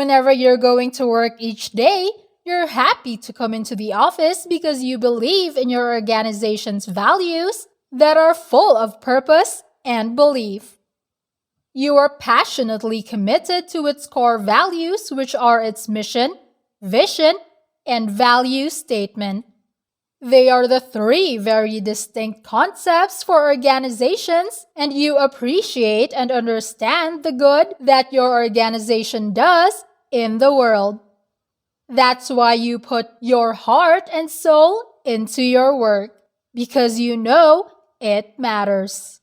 Whenever you're going to work each day, you're happy to come into the office because you believe in your organization's values that are full of purpose and belief. You are passionately committed to its core values, which are its mission, vision, and value statement. They are the three very distinct concepts for organizations, and you appreciate and understand the good that your organization does in the world. That's why you put your heart and soul into your work, because you know it matters.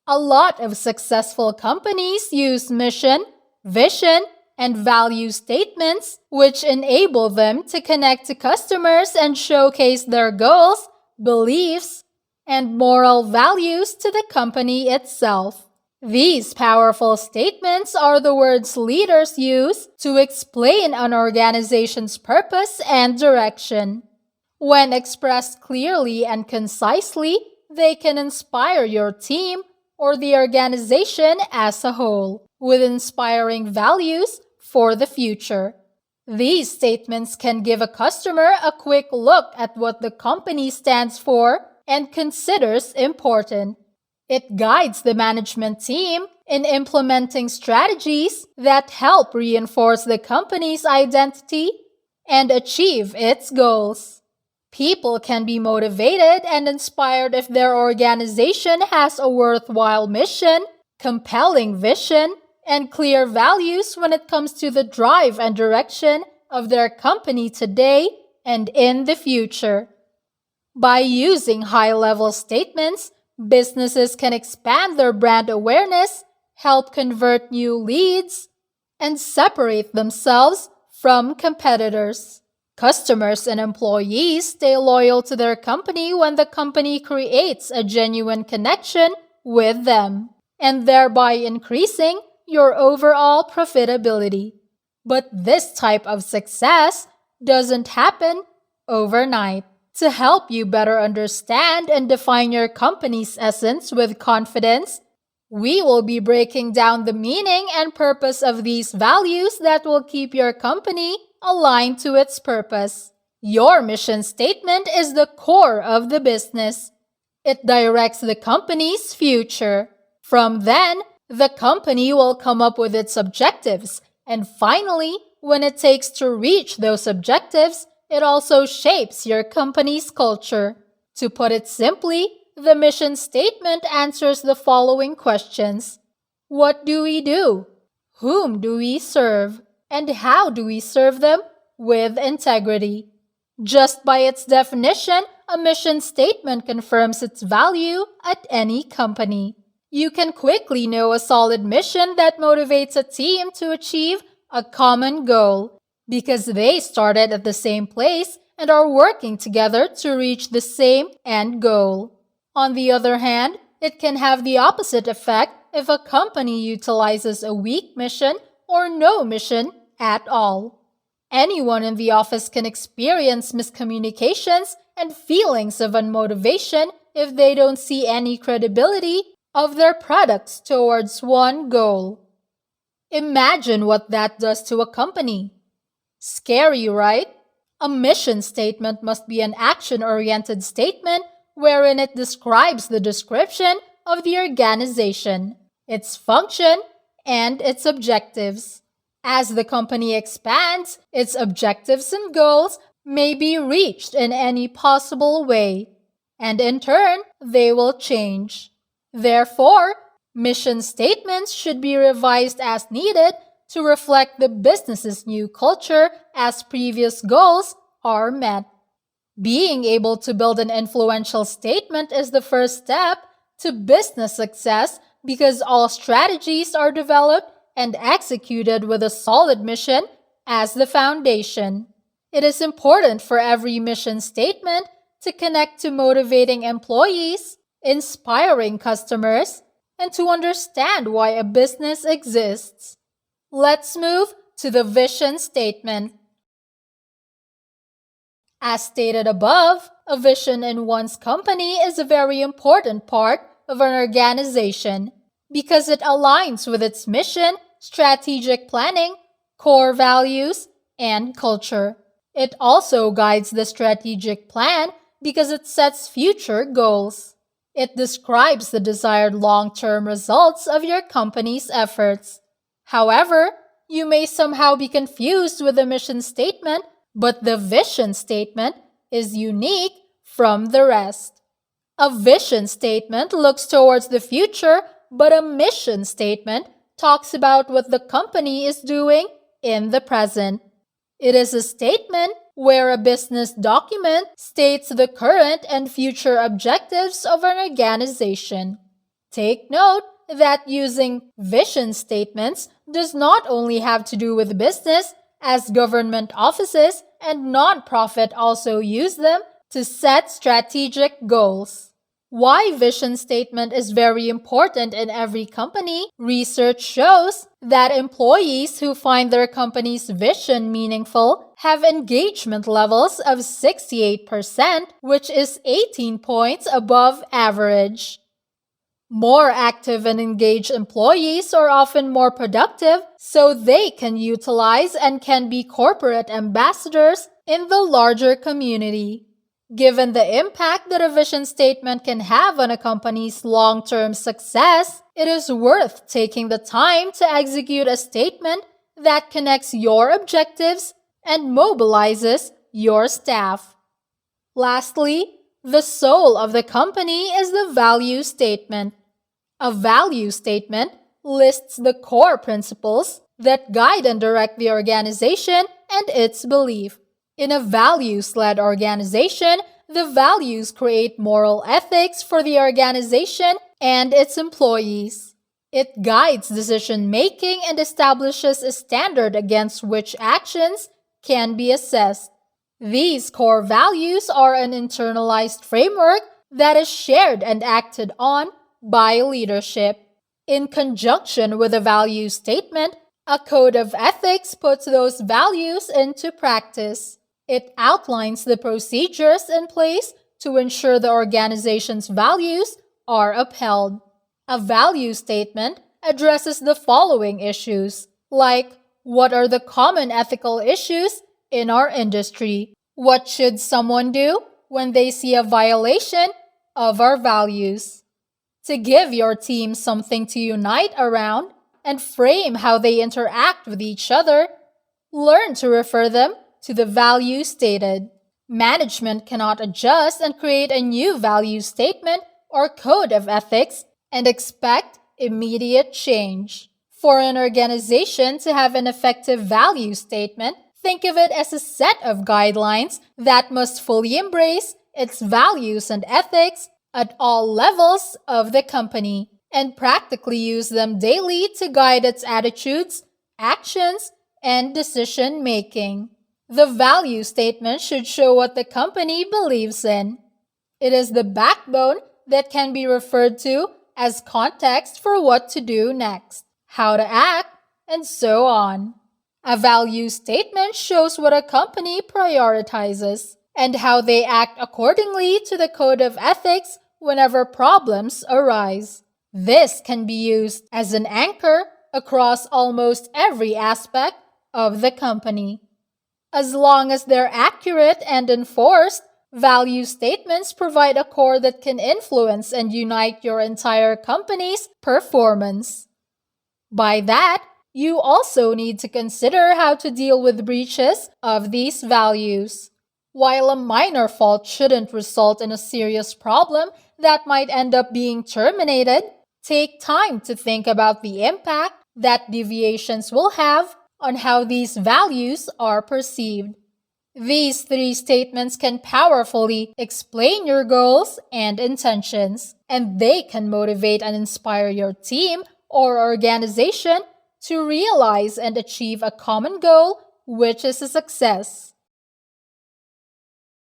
A lot of successful companies use mission, vision, and value statements, which enable them to connect to customers and showcase their goals, beliefs, and moral values to the company itself. These powerful statements are the words leaders use to explain an organization's purpose and direction. When expressed clearly and concisely, they can inspire your team or the organization as a whole with inspiring values for the future. These statements can give a customer a quick look at what the company stands for and considers important. It guides the management team in implementing strategies that help reinforce the company's identity and achieve its goals. People can be motivated and inspired if their organization has a worthwhile mission, compelling vision, and clear values when it comes to the drive and direction of their company today and in the future. By using high-level statements, businesses can expand their brand awareness, help convert new leads, and separate themselves from competitors. Customers and employees stay loyal to their company when the company creates a genuine connection with them, and thereby increasing your overall profitability. But this type of success doesn't happen overnight. To help you better understand and define your company's essence with confidence, we will be breaking down the meaning and purpose of these values that will keep your company aligned to its purpose. Your mission statement is the core of the business. It directs the company's future. From then, the company will come up with its objectives, and finally, when it takes to reach those objectives, it also shapes your company's culture. To put it simply, the mission statement answers the following questions. What do we do? Whom do we serve? And how do we serve them with integrity? Just by its definition, a mission statement confirms its value at any company. You can quickly know a solid mission that motivates a team to achieve a common goal, because they started at the same place and are working together to reach the same end goal. On the other hand, it can have the opposite effect if a company utilizes a weak mission or no mission at all. Anyone in the office can experience miscommunications and feelings of unmotivation if they don't see any credibility of their products towards one goal. Imagine what that does to a company. Scary, right? A mission statement must be an action-oriented statement wherein it describes the description of the organization, its function, and its objectives. As the company expands, its objectives and goals may be reached in any possible way, and in turn, they will change. Therefore, mission statements should be revised as needed to reflect the business's new culture as previous goals are met. Being able to build an influential statement is the first step to business success because all strategies are developed and executed with a solid mission as the foundation. It is important for every mission statement to connect to motivating employees, inspiring customers, and to understand why a business exists. Let's move to the vision statement. As stated above, a vision in one's company is a very important part of an organization because it aligns with its mission, strategic planning, core values, and culture. It also guides the strategic plan because it sets future goals. It describes the desired long-term results of your company's efforts. However, you may somehow be confused with the mission statement, but the vision statement is unique from the rest. A vision statement looks towards the future, but a mission statement talks about what the company is doing in the present. It is a statement where a business document states the current and future objectives of an organization. Take note that using vision statements does not only have to do with business, as government offices and nonprofit also use them to set strategic goals. Why vision statement is very important in every company? Research shows that employees who find their company's vision meaningful have engagement levels of 68%, which is 18 points above average. More active and engaged employees are often more productive, so they can utilize and can be corporate ambassadors in the larger community. Given the impact that a vision statement can have on a company's long-term success, it is worth taking the time to execute a statement that connects your objectives and mobilizes your staff. Lastly, the soul of the company is the value statement. A value statement lists the core principles that guide and direct the organization and its belief. In a values-led organization, the values create moral ethics for the organization and its employees. It guides decision-making and establishes a standard against which actions can be assessed. These core values are an internalized framework that is shared and acted on by leadership. In conjunction with a value statement, a code of ethics puts those values into practice. It outlines the procedures in place to ensure the organization's values are upheld. A value statement addresses the following issues, like what are the common ethical issues in our industry? What should someone do when they see a violation of our values? To give your team something to unite around and frame how they interact with each other, learn to refer them to the value stated. Management cannot adjust and create a new value statement or code of ethics and expect immediate change. For an organization to have an effective value statement, think of it as a set of guidelines that must fully embrace its values and ethics at all levels of the company and practically use them daily to guide its attitudes, actions, and decision-making. The value statement should show what the company believes in. It is the backbone that can be referred to as context for what to do next, how to act, and so on. A value statement shows what a company prioritizes and how they act accordingly to the code of ethics whenever problems arise. This can be used as an anchor across almost every aspect of the company. As long as they're accurate and enforced, value statements provide a core that can influence and unite your entire company's performance. By that, you also need to consider how to deal with breaches of these values. While a minor fault shouldn't result in a serious problem that might end up being terminated, take time to think about the impact that deviations will have on how these values are perceived. These three statements can powerfully explain your goals and intentions, and they can motivate and inspire your team or organization to realize and achieve a common goal, which is a success.